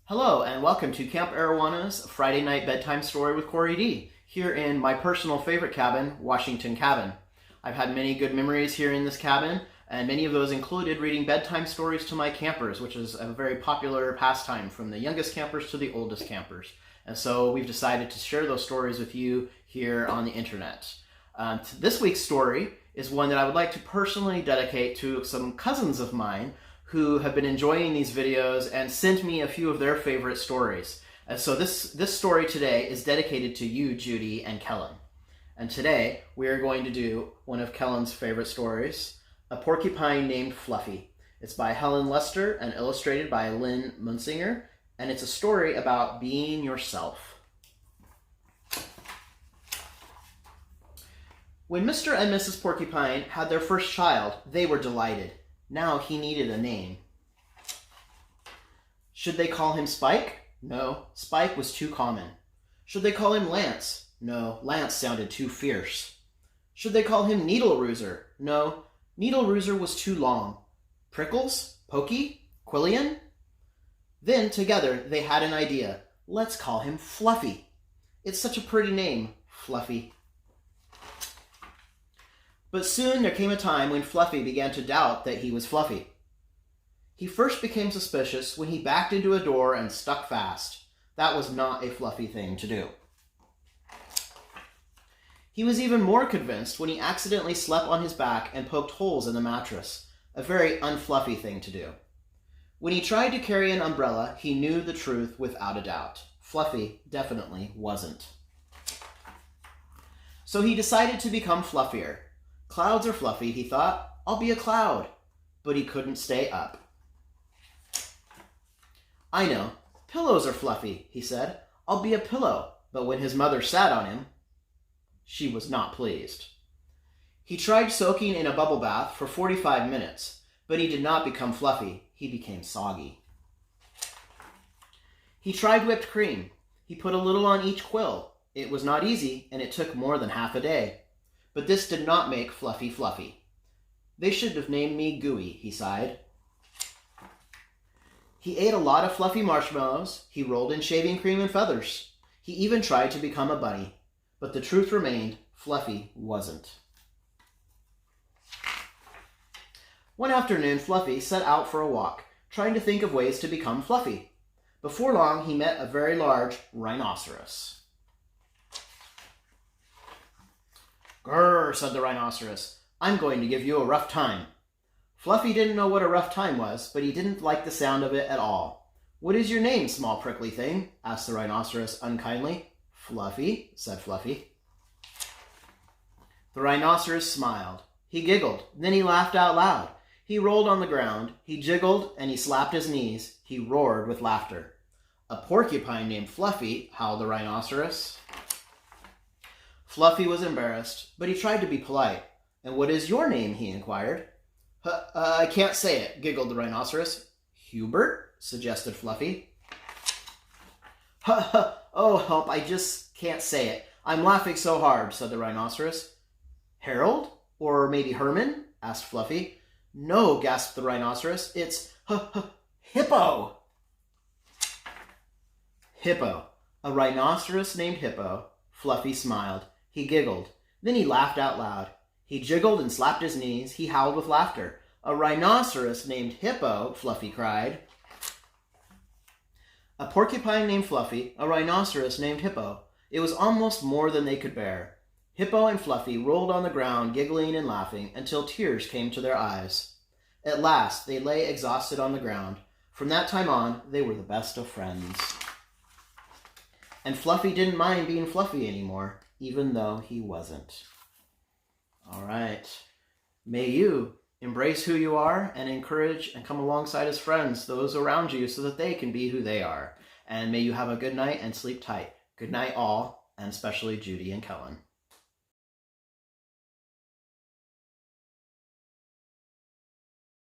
Hello and welcome to Camp Arowana's Friday Night Bedtime Story with CoreyD, here in my personal favorite cabin, Washington Cabin. I've had many good memories here in this cabin, and many of those included reading bedtime stories to my campers, which is a very popular pastime from the youngest campers to the oldest campers. And so we've decided to share those stories with you here on the internet. This week's story is one that I would like to personally dedicate to some cousins of mine who have been enjoying these videos and sent me a few of their favorite stories. And so this story today is dedicated to you, Judy and Kellen. And today we are going to do one of Kellen's favorite stories, A Porcupine Named Fluffy. It's by Helen Lester and illustrated by Lynn Munsinger, and it's a story about being yourself. When Mr. and Mrs. Porcupine had their first child, they were delighted. Now he needed a name. Should they call him Spike? No, Spike was too common. Should they call him Lance? No, Lance sounded too fierce. Should they call him Needle Rooser? No, Needle Rooser was too long. Prickles? Pokey? Quillian? Then, together, they had an idea. Let's call him Fluffy. It's such a pretty name, Fluffy. But soon there came a time when Fluffy began to doubt that he was Fluffy. He first became suspicious when he backed into a door and stuck fast. That was not a Fluffy thing to do. He was even more convinced when he accidentally slept on his back and poked holes in the mattress, a very unfluffy thing to do. When he tried to carry an umbrella, he knew the truth without a doubt. Fluffy definitely wasn't. So he decided to become fluffier. Clouds are fluffy, he thought. I'll be a cloud. But he couldn't stay up. I know. Pillows are fluffy, he said. I'll be a pillow. But when his mother sat on him, she was not pleased. He tried soaking in a bubble bath for 45 minutes, but he did not become fluffy. He became soggy. He tried whipped cream. He put a little on each quill. It was not easy, and it took more than half a day. But this did not make Fluffy fluffy. They should have named me Gooey, he sighed. He ate a lot of fluffy marshmallows. He rolled in shaving cream and feathers. He even tried to become a bunny. But the truth remained, Fluffy wasn't. One afternoon, Fluffy set out for a walk, trying to think of ways to become fluffy. Before long, he met a very large rhinoceros. "Grrr," said the rhinoceros. "I'm going to give you a rough time." Fluffy didn't know what a rough time was, but he didn't like the sound of it at all. "What is your name, small prickly thing?" asked the rhinoceros unkindly. "Fluffy," said Fluffy. The rhinoceros smiled. He giggled. Then he laughed out loud. He rolled on the ground. He jiggled and he slapped his knees. He roared with laughter. "A porcupine named Fluffy," howled the rhinoceros. Fluffy was embarrassed, but he tried to be polite. "And what is your name?" he inquired. I can't say it," giggled the rhinoceros. "Hubert?" suggested Fluffy. Oh, help, I just can't say it. I'm laughing so hard," said the rhinoceros. "Harold? Or maybe Herman?" asked Fluffy. "No," gasped the rhinoceros. "It's Hippo." Hippo. A rhinoceros named Hippo. Fluffy smiled. He giggled. Then he laughed out loud. He jiggled and slapped his knees. He howled with laughter. "A rhinoceros named Hippo," Fluffy cried. A porcupine named Fluffy, a rhinoceros named Hippo. It was almost more than they could bear. Hippo and Fluffy rolled on the ground, giggling and laughing, until tears came to their eyes. At last, they lay exhausted on the ground. From that time on, they were the best of friends. And Fluffy didn't mind being fluffy anymore, even though he wasn't. All right. May you embrace who you are and encourage and come alongside as friends those around you so that they can be who they are. And may you have a good night and sleep tight. Good night, all, and especially Judy and Kellen.